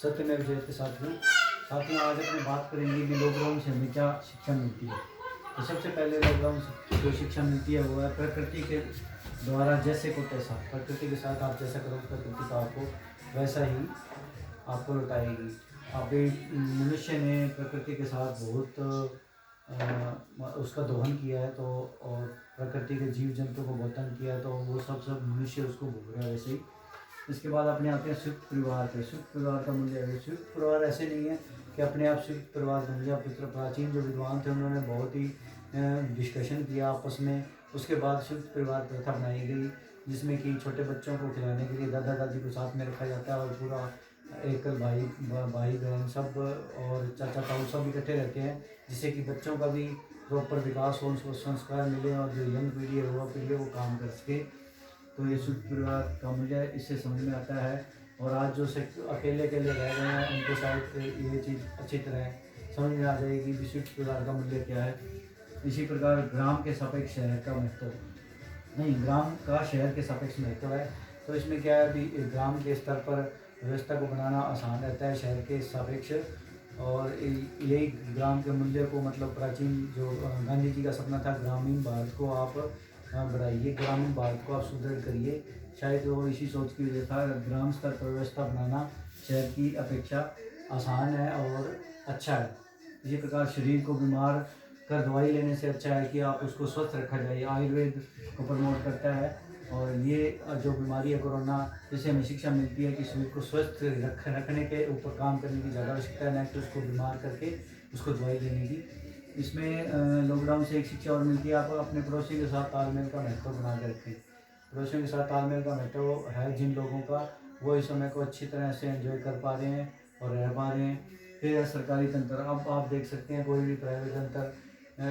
सत्यमेव जयते साथियों। आज अपने बात करेंगे कि लॉकडाउन से हमें क्या शिक्षा मिलती है। तो सबसे पहले लॉकडाउन से जो शिक्षा मिलती है वो है प्रकृति के द्वारा जैसे को तैसा। प्रकृति के साथ आप जैसा करोगे प्रकृति का आपको वैसा ही आपको लौटाएगी। अभी मनुष्य ने प्रकृति के साथ बहुत उसका दोहन किया है, तो और प्रकृति के जीव जंतु को बहुत तंग किया है, तो वो सब मनुष्य उसको भोग रहा है वैसे ही। इसके बाद अपने आते हैं संयुक्त परिवार पे। संयुक्त परिवार का मूल्य है। संयुक्त परिवार ऐसे नहीं है कि अपने आप संयुक्त परिवार बन गया। प्राचीन जो विद्वान थे उन्होंने बहुत ही डिस्कशन किया आपस में, उसके बाद संयुक्त परिवार प्रथा बनाई गई, जिसमें कि छोटे बच्चों को खिलाने के लिए दादा दादी को साथ में रखा जाता है और पूरा एकल भाई बहन सब और चाचा ताऊ सब इकट्ठे रहते हैं, जिससे कि बच्चों का भी प्रॉपर विकास हो, उनको संस्कार मिले और जो यंग पीढ़ी है युवा पीढ़ी है वो काम कर सके। तो ये संयुक्त परिवार का मूल्य इससे समझ में आता है। और आज जो से अकेले रह रहे हैं उनको शायद ये चीज़ अच्छी तरह समझ में आ जाएगी कि संयुक्त परिवार का मूल्य क्या है। इसी प्रकार ग्राम के सापेक्ष शहर का महत्व नहीं, ग्राम का शहर के सापेक्ष महत्व है। तो इसमें क्या है, अभी ग्राम के स्तर पर व्यवस्था को बनाना आसान रहता है शहर के सापेक्ष। और यही ग्राम के मूल्य को मतलब प्राचीन जो गांधी जी का सपना था ग्रामीण भारत को आप बढ़ाइए, ग्रामीण भारत को आप सुदृढ़ करिए, शायद वो इसी सोच की वजह था। ग्राम स्तर पर व्यवस्था बनाना शहर की अपेक्षा आसान है और अच्छा है। इसी प्रकार शरीर को बीमार कर दवाई लेने से अच्छा है कि आप उसको स्वस्थ रखा जाए। आयुर्वेद को प्रमोट करता है। और ये जो बीमारी है कोरोना, जिससे हमें शिक्षा मिलती है कि शरीर को स्वस्थ रखने के ऊपर काम करने की ज़्यादा आवश्यकता है, न कि उसको बीमार करके उसको दवाई लेने की। इसमें लॉकडाउन से एक शिक्षा और मिलती है, आप अपने पड़ोसी के साथ तालमेल का महत्व बना के रखें। पड़ोसियों के साथ तालमेल का महत्व है जिन लोगों का, वो इस समय को अच्छी तरह से एंजॉय कर पा रहे हैं और रह पा रहे हैं। फिर सरकारी तंत्र, अब आप देख सकते हैं कोई भी प्राइवेट तंत्र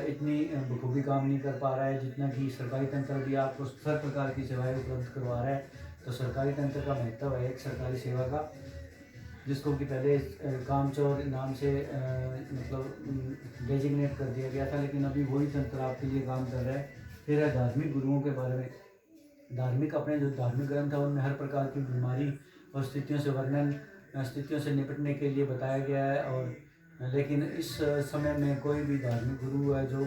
इतनी बखूबी काम नहीं कर पा रहा है जितना कि सरकारी तंत्र भी आपको हर प्रकार की सेवाएं उपलब्ध करवा रहा है। तो सरकारी तंत्र का महत्व है एक सरकारी सेवा का, जिसको कि पहले कामचोर नाम से मतलब डेजिग्नेट कर दिया गया था, लेकिन अभी वही तंत्र आपके लिए काम कर रहा है। फिर है धार्मिक गुरुओं के बारे में। धार्मिक अपने जो धार्मिक ग्रंथ है उनमें हर प्रकार की बीमारी और स्थितियों से वर्णन, स्थितियों से निपटने के लिए बताया गया है। और लेकिन इस समय में कोई भी धार्मिक गुरु है जो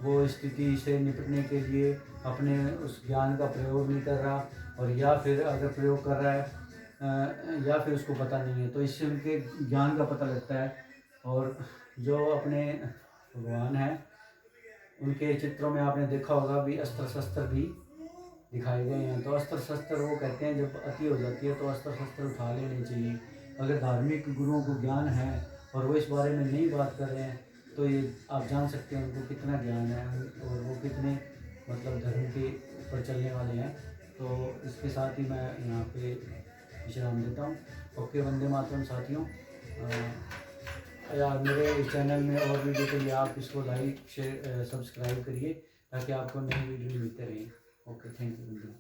वो स्थिति से निपटने के लिए अपने उस ज्ञान का प्रयोग नहीं कर रहा, और या फिर अगर प्रयोग कर रहा है या फिर उसको पता नहीं है, तो इससे उनके ज्ञान का पता लगता है। और जो अपने भगवान हैं उनके चित्रों में आपने देखा होगा भी अस्त्र शस्त्र भी दिखाए गए हैं। तो अस्त्र शस्त्र वो कहते हैं जब अति हो जाती है तो अस्त्र शस्त्र उठा लेने चाहिए। अगर धार्मिक गुरुओं को ज्ञान है और वो इस बारे में नहीं बात कर रहे हैं, तो ये आप जान सकते हैं उनको कितना ज्ञान है और वो कितने मतलब धर्म के ऊपर चलने वाले हैं। तो इसके साथ ही मैं यहाँ पे विश्राम देता हूँ। ओके, वंदे मातरम साथियों। यार मेरे चैनल में और वीडियो के लिए आप इसको लाइक शेयर सब्सक्राइब करिए ताकि आपको नई वीडियो मिलते रहें। Okay, thank you.